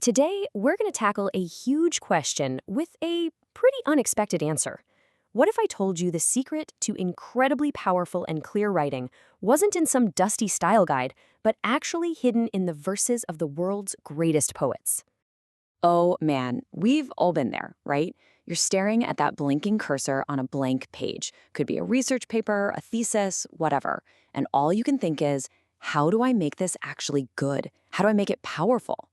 Today, we're going to tackle a huge question with a pretty unexpected answer. What if I told you the secret to incredibly powerful and clear writing wasn't in some dusty style guide, but actually hidden in the verses of the world's greatest poets? Oh man, we've all been there, right? You're staring at that blinking cursor on a blank page. Could be a research paper, a thesis, whatever. And all you can think is, how do I make this actually good? How do I make it powerful?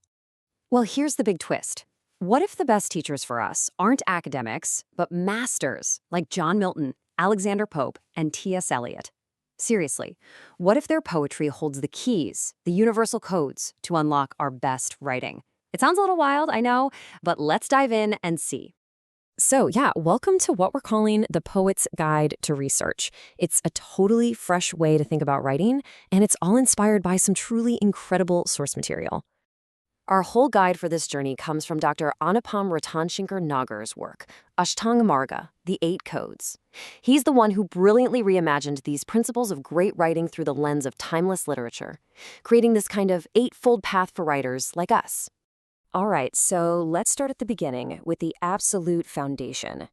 Well, here's the big twist. What if the best teachers for us aren't academics, but masters like John Milton, Alexander Pope, and T.S. Eliot? Seriously, what if their poetry holds the keys, the universal codes, to unlock our best writing? It sounds a little wild, I know, but let's dive in and see. So yeah, welcome to what we're calling the Poet's Guide to Research. It's a totally fresh way to think about writing, and it's all inspired by some truly incredible source material. Our whole guide for this journey comes from Dr. Anupam Ratanshankar Nagar's work, Ashtanga Marga, The Eight Codes. He's the one who brilliantly reimagined these principles of great writing through the lens of timeless literature, creating this kind of eightfold path for writers like us. All right, so let's start at the beginning with the absolute foundation.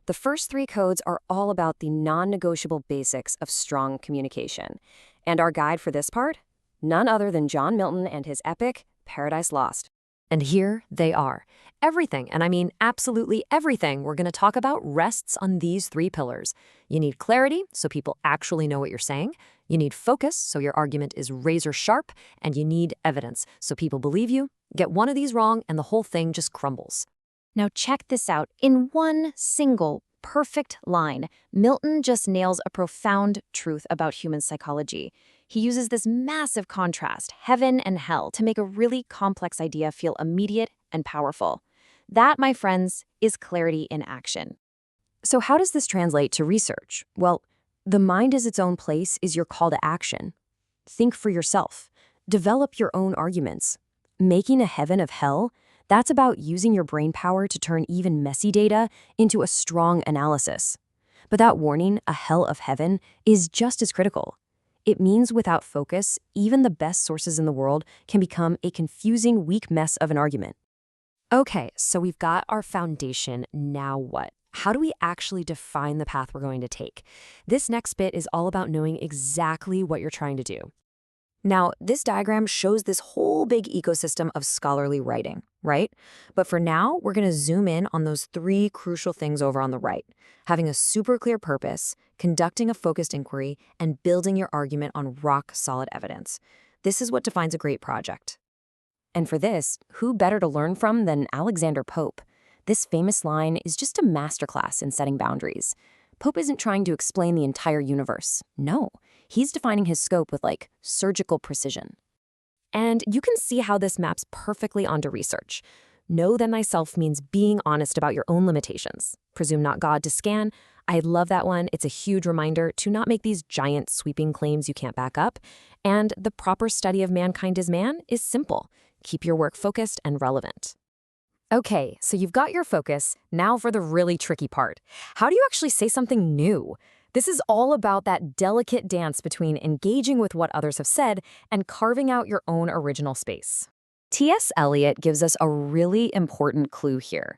The first three codes are all about the non-negotiable basics of strong communication. And our guide for this part? None other than John Milton and his epic, Paradise Lost. And here they are. Everything, and I mean absolutely everything we're going to talk about rests on these three pillars. You need clarity, so people actually know what you're saying. You need focus, so your argument is razor sharp. And you need evidence, so people believe you. Get one of these wrong, and the whole thing just crumbles. Now check this out. In one single, perfect line, Milton just nails a profound truth about human psychology. He uses this massive contrast, heaven and hell, to make a really complex idea feel immediate and powerful. That, my friends, is clarity in action. So how does this translate to research? Well, the mind as its own place is your call to action. Think for yourself. Develop your own arguments. Making a heaven of hell, that's about using your brain power to turn even messy data into a strong analysis. But that warning, a hell of heaven, is just as critical. It means without focus, even the best sources in the world can become a confusing, weak mess of an argument. Okay, so we've got our foundation. Now what? How do we actually define the path we're going to take? This next bit is all about knowing exactly what you're trying to do. Now, this diagram shows this whole big ecosystem of scholarly writing, right? But for now, we're going to zoom in on those three crucial things over on the right: having a super clear purpose, conducting a focused inquiry, and building your argument on rock-solid evidence. This is what defines a great project. And for this, who better to learn from than Alexander Pope? This famous line is just a masterclass in setting boundaries. Pope isn't trying to explain the entire universe. No, he's defining his scope with, surgical precision. And you can see how this maps perfectly onto research. Know then thyself means being honest about your own limitations. Presume not God to scan. I love that one. It's a huge reminder to not make these giant sweeping claims you can't back up. And the proper study of mankind as man is simple. Keep your work focused and relevant. Okay, so you've got your focus. Now for the really tricky part. How do you actually say something new? This is all about that delicate dance between engaging with what others have said and carving out your own original space. T.S. Eliot gives us a really important clue here.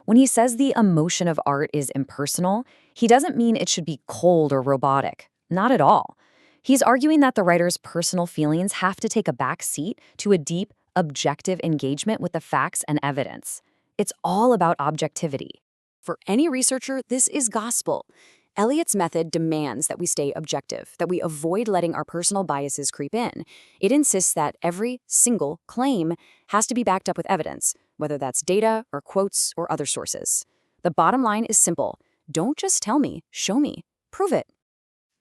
When he says the emotion of art is impersonal, he doesn't mean it should be cold or robotic. Not at all. He's arguing that the writer's personal feelings have to take a back seat to a deep, objective engagement with the facts and evidence. It's all about objectivity. For any researcher, this is gospel. Eliot's method demands that we stay objective, that we avoid letting our personal biases creep in. It insists that every single claim has to be backed up with evidence, whether that's data or quotes or other sources. The bottom line is simple. Don't just tell me, show me, prove it.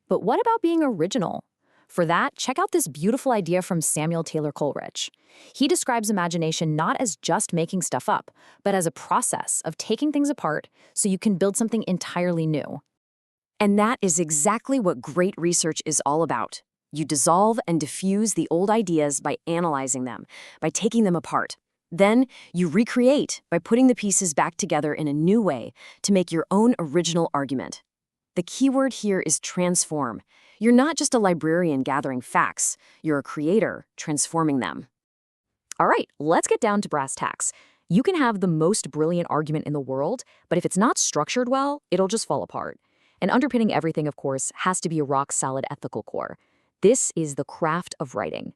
But what about being original? For that, check out this beautiful idea from Samuel Taylor Coleridge. He describes imagination not as just making stuff up, but as a process of taking things apart so you can build something entirely new. And that is exactly what great research is all about. You dissolve and diffuse the old ideas by analyzing them, by taking them apart. Then you recreate by putting the pieces back together in a new way to make your own original argument. The key word here is transform. You're not just a librarian gathering facts. You're a creator transforming them. All right, let's get down to brass tacks. You can have the most brilliant argument in the world, but if it's not structured well, it'll just fall apart. And underpinning everything, of course, has to be a rock-solid ethical core. This is the craft of writing.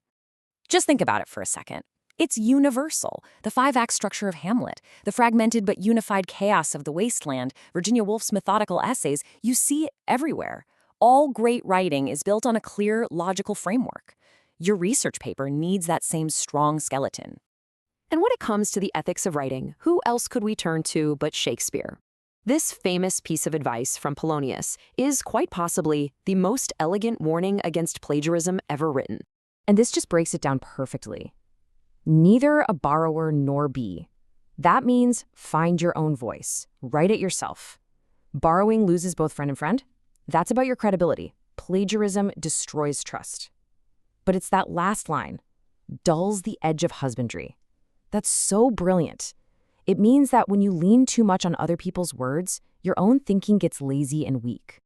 Just think about it for a second. It's universal. The five-act structure of Hamlet, the fragmented but unified chaos of The Wasteland, Virginia Woolf's methodical essays, you see it everywhere. All great writing is built on a clear, logical framework. Your research paper needs that same strong skeleton. And when it comes to the ethics of writing, who else could we turn to but Shakespeare? This famous piece of advice from Polonius is quite possibly the most elegant warning against plagiarism ever written. And this just breaks it down perfectly. Neither a borrower nor be. That means find your own voice. Write it yourself. Borrowing loses both friend and friend. That's about your credibility. Plagiarism destroys trust. But it's that last line, dulls the edge of husbandry. That's so brilliant. It means that when you lean too much on other people's words, your own thinking gets lazy and weak.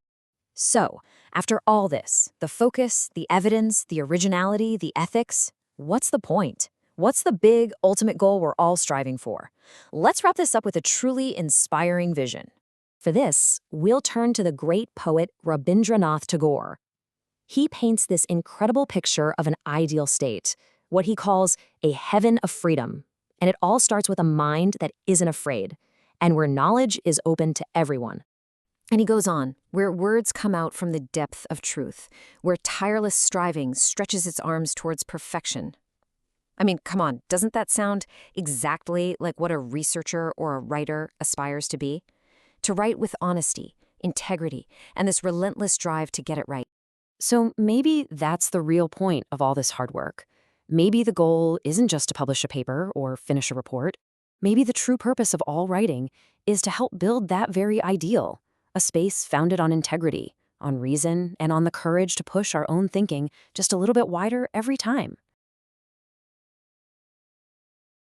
So, after all this, the focus, the evidence, the originality, the ethics, what's the point? What's the big, ultimate goal we're all striving for? Let's wrap this up with a truly inspiring vision. For this, we'll turn to the great poet Rabindranath Tagore. He paints this incredible picture of an ideal state, what he calls a heaven of freedom. And it all starts with a mind that isn't afraid, and where knowledge is open to everyone. And he goes on, where words come out from the depth of truth, where tireless striving stretches its arms towards perfection. I mean, come on, doesn't that sound exactly like what a researcher or a writer aspires to be? To write with honesty, integrity, and this relentless drive to get it right. So maybe that's the real point of all this hard work. Maybe the goal isn't just to publish a paper or finish a report. Maybe the true purpose of all writing is to help build that very ideal, a space founded on integrity, on reason, and on the courage to push our own thinking just a little bit wider every time.